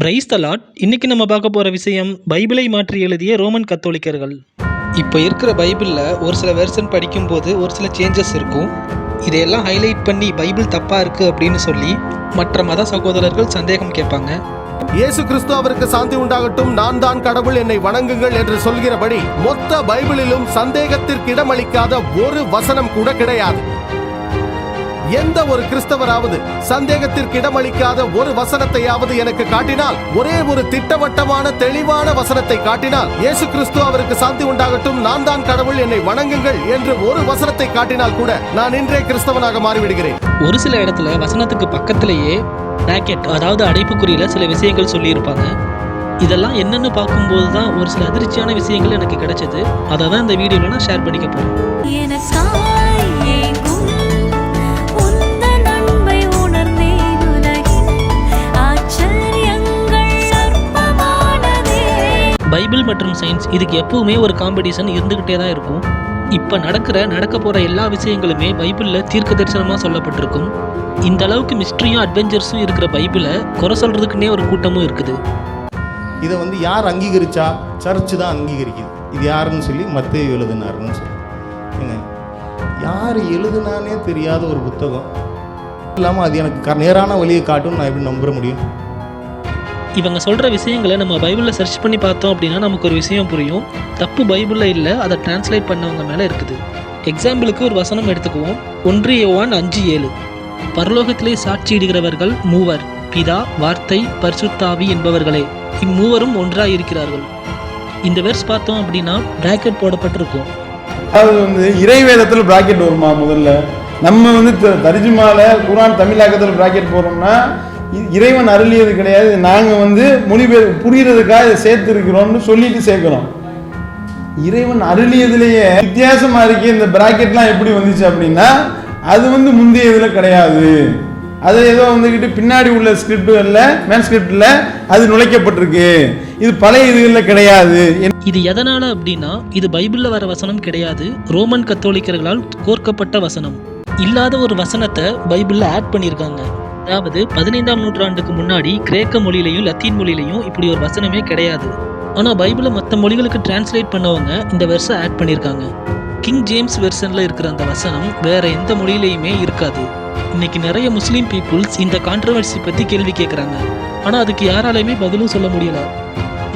Praise the Lord. இன்னைக்கு நம்ம பார்க்க போகிற விஷயம் பைபிளை மாற்றி எழுதிய ரோமன் கத்தோலிக்கர்கள். இப்போ இருக்கிற பைபிளில் ஒரு சில வெர்ஷன் படிக்கும்போது ஒரு சில சேஞ்சஸ் இருக்கும். இதையெல்லாம் ஹைலைட் பண்ணி பைபிள் தப்பாக இருக்குது அப்படின்னு சொல்லி மற்ற மத சகோதரர்கள் சந்தேகம் கேட்பாங்க. இயேசு கிறிஸ்து அவருக்கு சாந்தி உண்டாகட்டும், நான் தான் கடவுள், என்னை வணங்குங்கள் என்று சொல்கிறபடி மொத்த பைபிளிலும் சந்தேகத்திற்கு இடமளிக்காத ஒரு வசனம் கூட கிடையாது. எந்த ஒரு கிறிஸ்தவராவது சந்தேகத்திற்கு இடமளிக்காத ஒரு வசனத்தையாவது எனக்கு காட்டினால், ஒரே ஒரு திட்டவட்டமான தெளிவான வசனத்தை காட்டினால், இயேசு கிறிஸ்து அவருக்கு சாந்தி உண்டாகட்டும், நான் தான் கடவுள், என்னை வணங்குங்கள் என்று ஒரு வசனத்தை காட்டினால் கூட நான் இன்றே கிறிஸ்தவனாக மாறிவிடுகிறேன். ஒரு சில இடத்துல வசனத்துக்கு பக்கத்திலேயே பிராக்கெட், அதாவது அடைப்புக்குறியில சில விஷயங்கள் சொல்லியிருப்பாங்க. இதெல்லாம் என்னன்னு பார்க்கும்போது தான் ஒரு சில அதிர்ச்சியான விஷயங்கள் எனக்கு கிடைச்சது. அதை தான் இந்த வீடியோவில் நான் ஷேர் பண்ணிக்க போகிறேன். பைபிள் மற்றும் சயின்ஸ் இதுக்கு எப்பவுமே ஒரு காம்படிஷன் இருந்துகிட்டே தான் இருக்கும். இப்போ நடக்க போகிற எல்லா விஷயங்களுமே பைபிளில் தீர்க்க தரிசனமாக சொல்லப்பட்டிருக்கும். இந்த அளவுக்கு மிஸ்ட்ரியும் அட்வென்ச்சர்ஸும் இருக்கிற பைபிளை குறை சொல்கிறதுக்குன்னே ஒரு கூட்டமும் இருக்குது. இதை யார் அங்கீகரிச்சா? சர்ச்சு தான் அங்கீகரிக்குது. இது யாருன்னு சொல்லி மத்தேயு எழுதினாருன்னு சொல்லி, யார் எழுதுனானே தெரியாத ஒரு புத்தகம் இல்லாமல் அது எனக்கு நேரான வழியை காட்டுன்னு நான் எப்படி நம்ப முடியும்? இவங்க சொல்கிற விஷயங்களை நம்ம பைபிளில் சர்ச் பண்ணி பார்த்தோம் அப்படின்னா நமக்கு ஒரு விஷயம் புரியும். தப்பு பைபிளில் இல்லை, அதை டிரான்ஸ்லேட் பண்ணவங்க மேலே இருக்குது. எக்ஸாம்பிளுக்கு ஒரு வசனம் எடுத்துக்குவோம். 1 யோவான் 5:7. பரலோகத்திலே சாட்சியிடுகிறவர்கள் மூவர், பிதா, வார்த்தை, பரிசுத்தாவி என்பவர்களே, இம்மூவரும் ஒன்றாக இருக்கிறார்கள். இந்த வெர்ஸ் பார்த்தோம் அப்படின்னா பிராக்கெட் போடப்பட்டிருக்கும். அதாவது இறைவேதத்தில் பிராக்கெட் வருமா? முதல்ல நம்ம தர்ஜுமால குர்ஆன் தமிழாக்கத்தில் பிராக்கெட் போடுறோம்னா இறைவன் அருளியது கிடையாது. நாங்கள் மொழிபெயர் புரிகிறதுக்காக இதை சேர்த்து இருக்கிறோம்னு சொல்லிட்டு சேர்க்கிறோம். இறைவன் அருளியதுலேயே வித்தியாசமா இருக்கு. இந்த பிராக்கெட்லாம் எப்படி வந்துச்சு அப்படின்னா, அது முந்தைய இதில் கிடையாது. அது ஏதோ பின்னாடி உள்ள ஸ்கிரிப்டுகளில், மேன் ஸ்கிரிப்டில் அது நுழைக்கப்பட்டிருக்கு. இது பழைய இதுகளில் கிடையாது. இது எதனால அப்படின்னா, இது பைபிளில் வர வசனம் கிடையாது. ரோமன் கத்தோலிக்கர்களால் கோர்க்கப்பட்ட வசனம். இல்லாத ஒரு வசனத்தை பைபிளில் ஆட் பண்ணியிருக்காங்க. அதாவது 15ஆம் நூற்றாண்டுக்கு முன்னாடி கிரேக்க மொழியிலையும் லத்தீன் மொழியிலையும் இப்படி ஒரு வசனமே கிடையாது. ஆனால் பைபிளை மற்ற மொழிகளுக்கு டிரான்ஸ்லேட் பண்ணவங்க இந்த வெர்ஸை ஆட் பண்ணியிருக்காங்க. கிங் ஜேம்ஸ் வெர்ஷனில் இருக்கிற அந்த வசனம் வேற எந்த மொழியிலையுமே இருக்காது. இன்னைக்கு நிறைய முஸ்லீம் பீப்புள்ஸ் இந்த கான்ட்ரவர்சி பற்றி கேள்வி கேட்குறாங்க. ஆனால் அதுக்கு யாராலையுமே பதிலும் சொல்ல முடியல.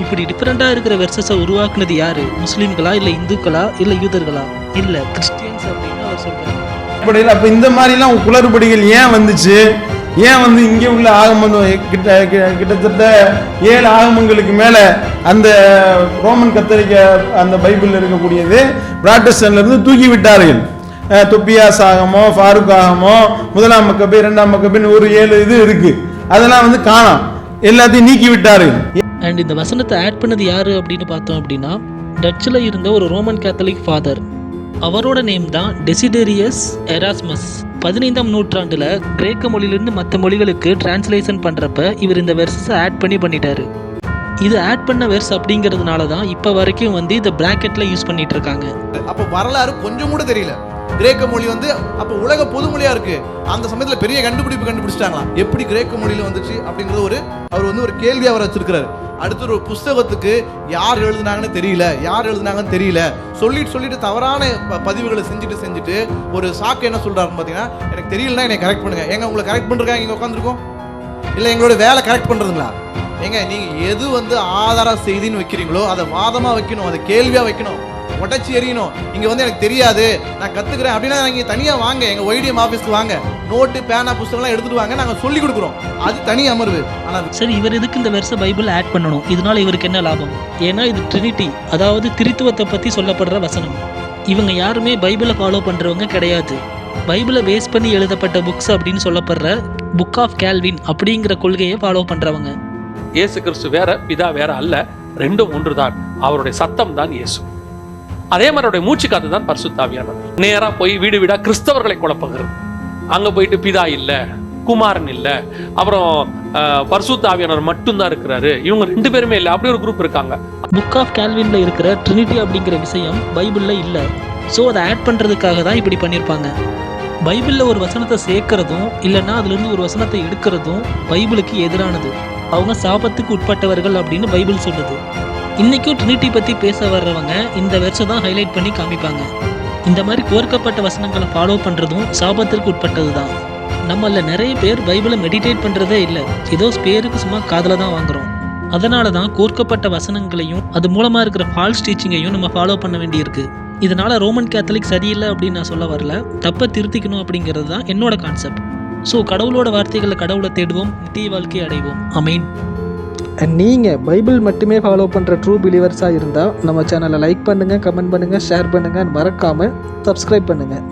இப்படி டிஃப்ரெண்டாக இருக்கிற வெர்சஸை உருவாக்குனது யாரு? முஸ்லீம்களா, இல்லை இந்துக்களா, இல்லை யூதர்களா, இல்லை கிறிஸ்டியன்ஸ் அப்படின்னு அவர் சொல்றாங்க. அப்போ இந்த மாதிரிலாம் குளறுபடிகள் ஏன் வந்துச்சு? ஏன் இங்கே உள்ள ஆகமம் கிட்டத்தட்ட 7 ஆகமங்களுக்கு மேலே அந்த ரோமன் கத்தோலிக்க அந்த பைபிளில் இருக்கக்கூடியது புராட்டஸ்டன்ட்ல இருந்து தூக்கி விட்டார்கள். தொப்பியாஸ் ஆகமோ, ஃபாரூக் ஆகமோ, 1ஆம் மக்கபே, 2ஆம் மக்கபேன்னு ஒரு 7 இது இருக்கு. அதெல்லாம் காணோம், எல்லாத்தையும் நீக்கி விட்டார்கள். அண்ட் இந்த வசனத்தை ஆட் பண்ணது யாரு அப்படின்னு பார்த்தோம் அப்படின்னா, டச்சில் இருந்த ஒரு ரோமன் கேத்தலிக் ஃபாதர். அவரோட நேம் தான் டெசிடேரியஸ் எராஸ்மஸ். 15ஆம் நூற்றாண்டுல கிரேக்க மொழியிலிருந்து மற்ற மொழிகளுக்கு டிரான்ஸ்லேஷன் பண்றப்ப இவர் இந்த வெர்ஸை ஆட் பண்ணிட்டாரு. இது ஆட் பண்ண வெர்ஸ் அப்படிங்கிறதுனால தான் இப்போ வரைக்கும் இதை பிராக்கெட்ல யூஸ் பண்ணிட்டு இருக்காங்க. அப்போ வரலாறு கொஞ்சம் கூட தெரியல. கிரேக்க மொழி அப்போ உலக பொது மொழியா இருக்கு. அந்த சமயத்தில் பெரிய கண்டுபிடிச்சிட்டாங்களாம். எப்படி கிரேக்க மொழியில வந்துச்சு அப்படிங்கிறது அவர் ஒரு கேள்வி அவர் வச்சிருக்கிறாரு. அடுத்த ஒரு புஸ்தகத்துக்கு யார் எழுதுனாங்கன்னு தெரியல, சொல்லிட்டு தவறான பதிவுகளை செஞ்சுட்டு ஒரு சாக்கு என்ன சொல்றாருன்னு பார்த்தீங்கன்னா, எனக்கு தெரியலன்னா என்னை கரெக்ட் பண்ணுங்க. எங்க உங்களை கரெக்ட் பண்றதுக்காக இங்க உட்காந்துருக்கோம்? இல்லை எங்களோட வேலை கரெக்ட் பண்றதுங்களா? ஏங்க நீங்க எது ஆதார செய்தின்னு வைக்கிறீங்களோ அதை வாதமா வைக்கணும், அதை கேள்வியா வைக்கணும், உடச்சி எறியணும். இங்க எனக்கு தெரியாது, நான் கத்துக்கிறேன் அப்படின்னா நீங்க தனியா வாங்க, எங்க ஒய்டிஎம் ஆபீஸ்க்கு வாங்க, நோட்டு, பேனா, புத்தகம்லாம் எடுத்துட்டு வாங்க, நாங்க சொல்லி கொடுக்குறோம். அது தனி அமர்வு. ஆனா சரி, இவர் எதுக்கு இந்த வெர்ஸை பைபிள் ஆட் பண்ணணும்? இதனால இவருக்கு என்ன லாபம்? ஏன்னா இது ட்ரினிட்டி, அதாவது திரித்துவத்தை பத்தி சொல்லப்படுற வசனம். இவங்க யாருமே பைபிளை ஃபாலோ பண்றவங்க கிடையாது. பைபிளை பேஸ் பண்ணி எழுதப்பட்ட புக்ஸ் அப்படின்னு சொல்லப்படுற புக் ஆஃப் கால்வின் அப்படிங்கிற கொள்கையை ஃபாலோ பண்றவங்க. இயேசு கிறிஸ்து வேற, பிதா வேற அல்ல, ரெண்டும் ஒன்றுதான். அவருடைய சத்தம் தான் இயேசு. அதே மாதிரி அவருடைய மூச்சு காத்து தான் பரிசுத்த ஆவியானவர். நேரா போய் வீடு வீடா கிறிஸ்தவர்களை குழப்புகிறது. அங்க போயிட்டு பிதா இல்ல, குமாரன் இல்ல, அப்புறம் பரிசுத்த ஆவியானவர் மட்டும்தான் இருக்கிறாரு, இவங்க 2 பேருமே இல்லை, அப்படி ஒரு குரூப் இருக்காங்க. புக் ஆஃப் கால்வின்ல இருக்கிற ட்ரினிட்டி அப்படிங்கிற விஷயம் பைபிள்ல இல்ல. ஸோ அதை ஆட் பண்றதுக்காக தான் இப்படி பண்ணியிருப்பாங்க. பைபிளில் ஒரு வசனத்தை சேர்க்கிறதும் இல்லைன்னா அதுலேருந்து ஒரு வசனத்தை எடுக்கிறதும் பைபிளுக்கு எதிரானது. அவங்க சாபத்துக்கு உட்பட்டவர்கள் அப்படின்னு பைபிள் சொல்லுது. இன்னைக்கும் ட்ரினிட்டி பற்றி பேச வர்றவங்க இந்த வெர்ஸை தான் ஹைலைட் பண்ணி காமிப்பாங்க. இந்த மாதிரி கோர்க்கப்பட்ட வசனங்களை ஃபாலோ பண்ணுறதும் சாபத்திற்கு உட்பட்டது தான். நம்மள நிறைய பேர் பைபிளை மெடிடேட் பண்ணுறதே இல்லை, ஏதோ பேருக்கு சும்மா காதில் தான் வாங்குறோம். அதனால தான் கோர்க்கப்பட்ட வசனங்களையும் அது மூலமாக இருக்கிற ஃபால்ஸ் டீச்சிங்கையும் நம்ம ஃபாலோ பண்ண வேண்டியிருக்கு. இதனால் ரோமன் கேத்தலிக் சரியில்லை அப்படின்னு நான் சொல்ல வரல, தப்பை திருத்திக்கணும் அப்படிங்கிறது தான் என்னோட கான்செப்ட். ஸோ கடவுளோட வார்த்தைகளை கடவுளை தேடுவோம், நித்திய வாழ்க்கையை அடைவோம். ஆமென். நீங்கள் பைபிள் மட்டுமே ஃபாலோ பண்ணுற ட்ரூ பிலீவர்ஸாக இருந்தால் நம்ம சேனலை லைக் பண்ணுங்கள், கமெண்ட் பண்ணுங்கள், ஷேர் பண்ணுங்கள், மறக்காமல் சப்ஸ்கிரைப் பண்ணுங்கள்.